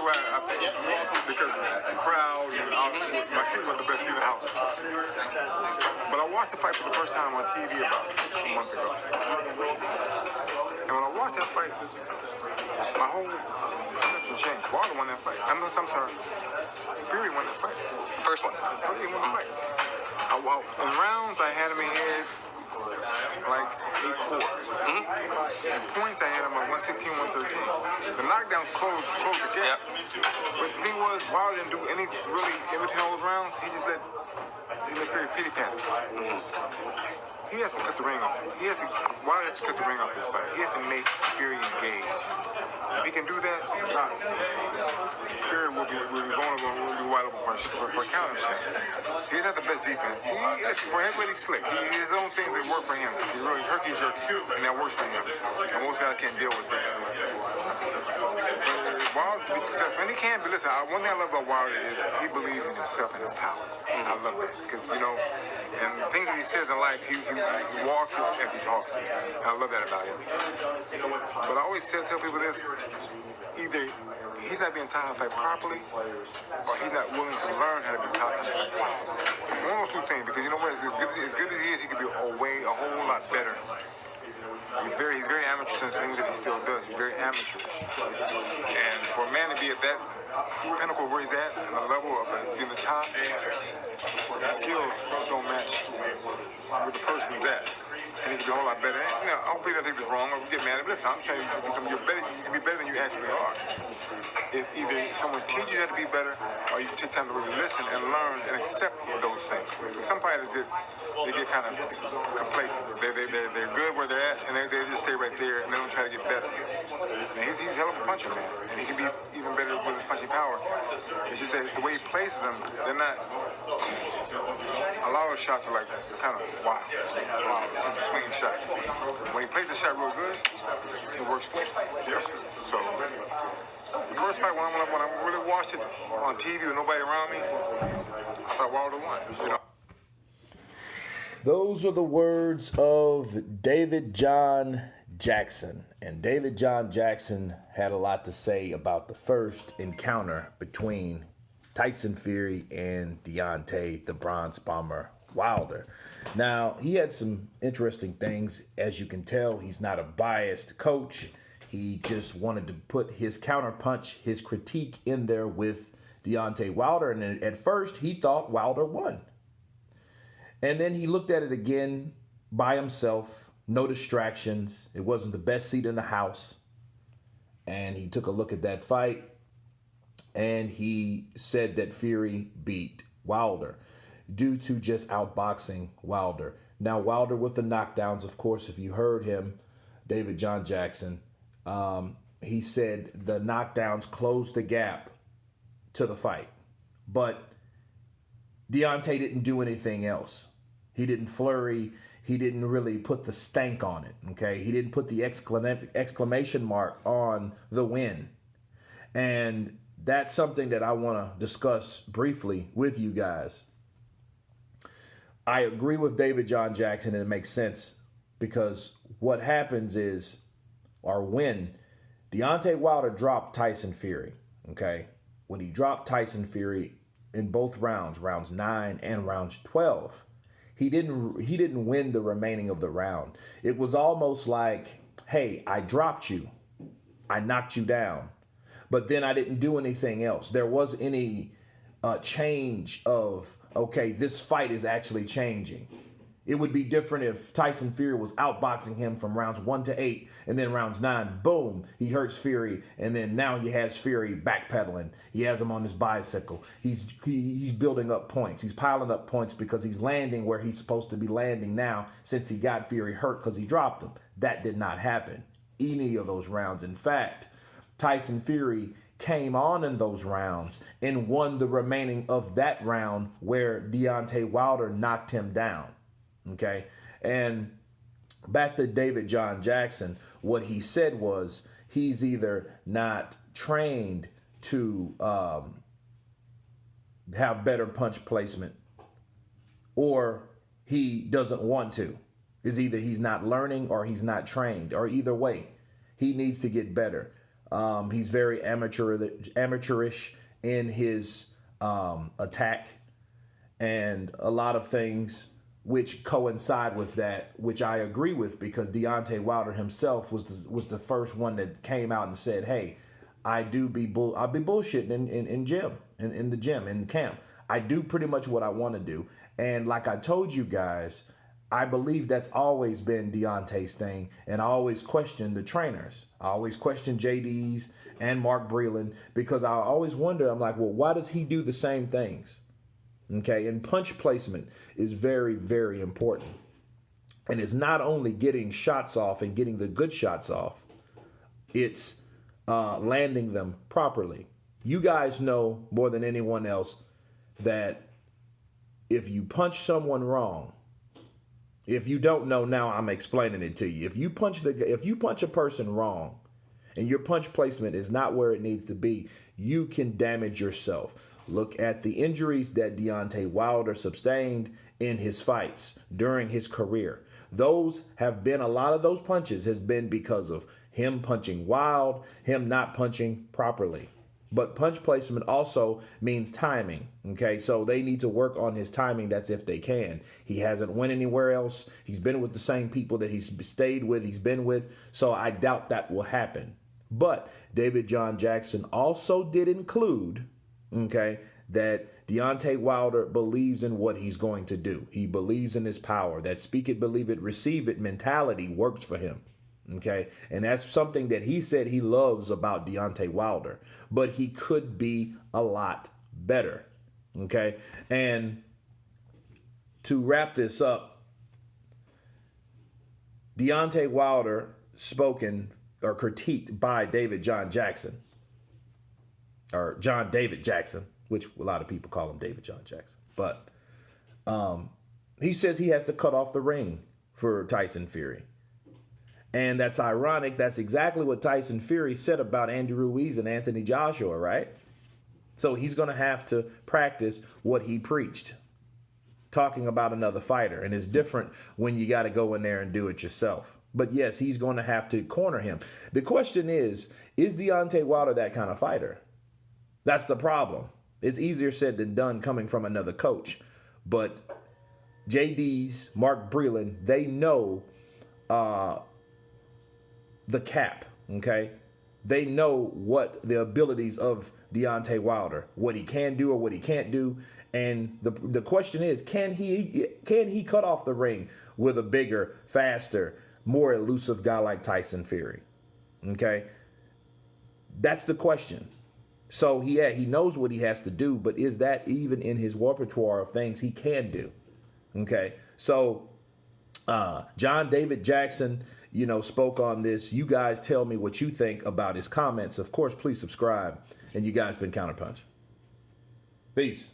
why because the crowd, my seat was the best seat in the house. But I watched the fight for the first time on TV about a month ago. And when I watched that fight, my whole perception changed. Wilder won that fight. I'm sorry. Fury won that fight. First one. Fury won the fight. In rounds, I had him in head like 8-4. In points, I had him at 116, 113. The knockdowns closed the gap. Yep. But the thing was, Wilder didn't do any really in between all those rounds. He let Fury pity pat him. He has to cut the ring off. Wilder has to cut the ring off this fight. He has to make Fury engage. If he can do that, Fury will be vulnerable and will be wide open for a counter shot. He's not the best defense. For him, he's slick. He has his own things that work for him. He's really herky-jerky, and that works for him. And most guys can't deal with that. Wilder to be successful, and he can be. Listen, one thing I love about Wilder is he believes in himself and his power. I love that because and the things that he says in life, he walks it as he talks it. And I love that about him. But I always tell people this: either he's not being taught how to fight properly, or he's not willing to learn how to be taught how to fight properly. It's one of those two things, because you know what? As good as he is, he could be a whole lot better. He's very amateur in the things that he still does. He's very amateurish. And for a man to be at that pinnacle where he's at, and the level of in the top, his skills don't match where the person's at. And he can be a whole lot better. And, hopefully I think it's wrong or we get mad at him. Listen, I'm telling you, you can be better than you actually are. If either someone teaches you how to be better, or you take time to really listen and learn and accept those things. Some fighters get kind of complacent. They're good where they're at, and they just stay right there, and they don't try to get better. And he's a hell of a puncher, man, and he can be even better with his punching power. It's just that the way he places them, they're not. A lot of shots are like kind of wow, swinging shots. When he plays the shot real good, it works for him. Yeah. So. The first fight, when I really watched it on TV with nobody around me, I thought Wilder won. Those are the words of David John Jackson. And David John Jackson had a lot to say about the first encounter between Tyson Fury and Deontay, the Bronze Bomber Wilder. Now, he had some interesting things. As you can tell, he's not a biased coach. He just wanted to put his counterpunch, his critique in there with Deontay Wilder. And at first, he thought Wilder won. And then he looked at it again by himself, no distractions. It wasn't the best seat in the house. And he took a look at that fight, and he said that Fury beat Wilder due to just outboxing Wilder. Now, Wilder with the knockdowns, of course, if you heard him, David John Jackson, he said the knockdowns closed the gap to the fight. But Deontay didn't do anything else. He didn't flurry. He didn't really put the stank on it, okay? He didn't put the exclamation mark on the win. And that's something that I want to discuss briefly with you guys. I agree with David John Jackson, and it makes sense because what happens is, or when Deontay Wilder dropped Tyson Fury, okay? When he dropped Tyson Fury in both rounds, rounds 9 and rounds 12, he didn't win the remaining of the round. It was almost like, hey, I dropped you. I knocked you down. But then I didn't do anything else. There was any change of, okay, this fight is actually changing. It would be different if Tyson Fury was outboxing him from rounds 1 to 8, and then rounds 9, boom, he hurts Fury, and then now he has Fury backpedaling. He has him on his bicycle. He's building up points. He's piling up points because he's landing where he's supposed to be landing now since he got Fury hurt because he dropped him. That did not happen any of those rounds. In fact, Tyson Fury came on in those rounds and won the remaining of that round where Deontay Wilder knocked him down. Okay, and back to David John Jackson, what he said was he's either not trained to have better punch placement, or he doesn't want to. Is either he's not learning or he's not trained, or either way, he needs to get better. He's very amateurish in his attack, and a lot of things which coincide with that, which I agree with, because Deontay Wilder himself was the first one that came out and said, "Hey, I'll be bullshitting in the gym, in the camp. I do pretty much what I want to do." And like I told you guys, I believe that's always been Deontay's thing, and I always question the trainers. I always question JD's and Mark Breland, because I always wonder, I'm like, well, why does he do the same things? Okay, and punch placement is very, very important. And it's not only getting shots off and getting the good shots off, it's landing them properly. You guys know more than anyone else that if you punch someone wrong, if you don't know now, I'm explaining it to you. If you punch a person wrong and your punch placement is not where it needs to be, you can damage yourself. Look at the injuries that Deontay Wilder sustained in his fights during his career. A lot of those punches has been because of him punching wild, him not punching properly. But punch placement also means timing, okay? So they need to work on his timing. That's if they can. He hasn't went anywhere else. He's been with the same people that he's been with. So I doubt that will happen. But David John Jackson also did include, okay, that Deontay Wilder believes in what he's going to do. He believes in his power. That speak it, believe it, receive it mentality works for him. Okay, and that's something that he said he loves about Deontay Wilder, but he could be a lot better. Okay, and to wrap this up, Deontay Wilder spoken or critiqued by David John Jackson, or John David Jackson, which a lot of people call him David John Jackson, but he says he has to cut off the ring for Tyson Fury. And that's ironic. That's exactly what Tyson Fury said about Andy Ruiz and Anthony Joshua, right? So he's going to have to practice what he preached, talking about another fighter. And it's different when you got to go in there and do it yourself. But yes, he's going to have to corner him. The question is Deontay Wilder that kind of fighter? That's the problem. It's easier said than done coming from another coach. But JD's, Mark Breland, they know the cap, okay? They know what the abilities of Deontay Wilder, what he can do or what he can't do. And the question is, can he cut off the ring with a bigger, faster, more elusive guy like Tyson Fury? Okay? That's the question. So he knows what he has to do, but is that even in his repertoire of things he can do? Okay? So John David Jackson, spoke on this. You guys tell me what you think about his comments. Of course, please subscribe. And you guys been Counterpunch. Peace.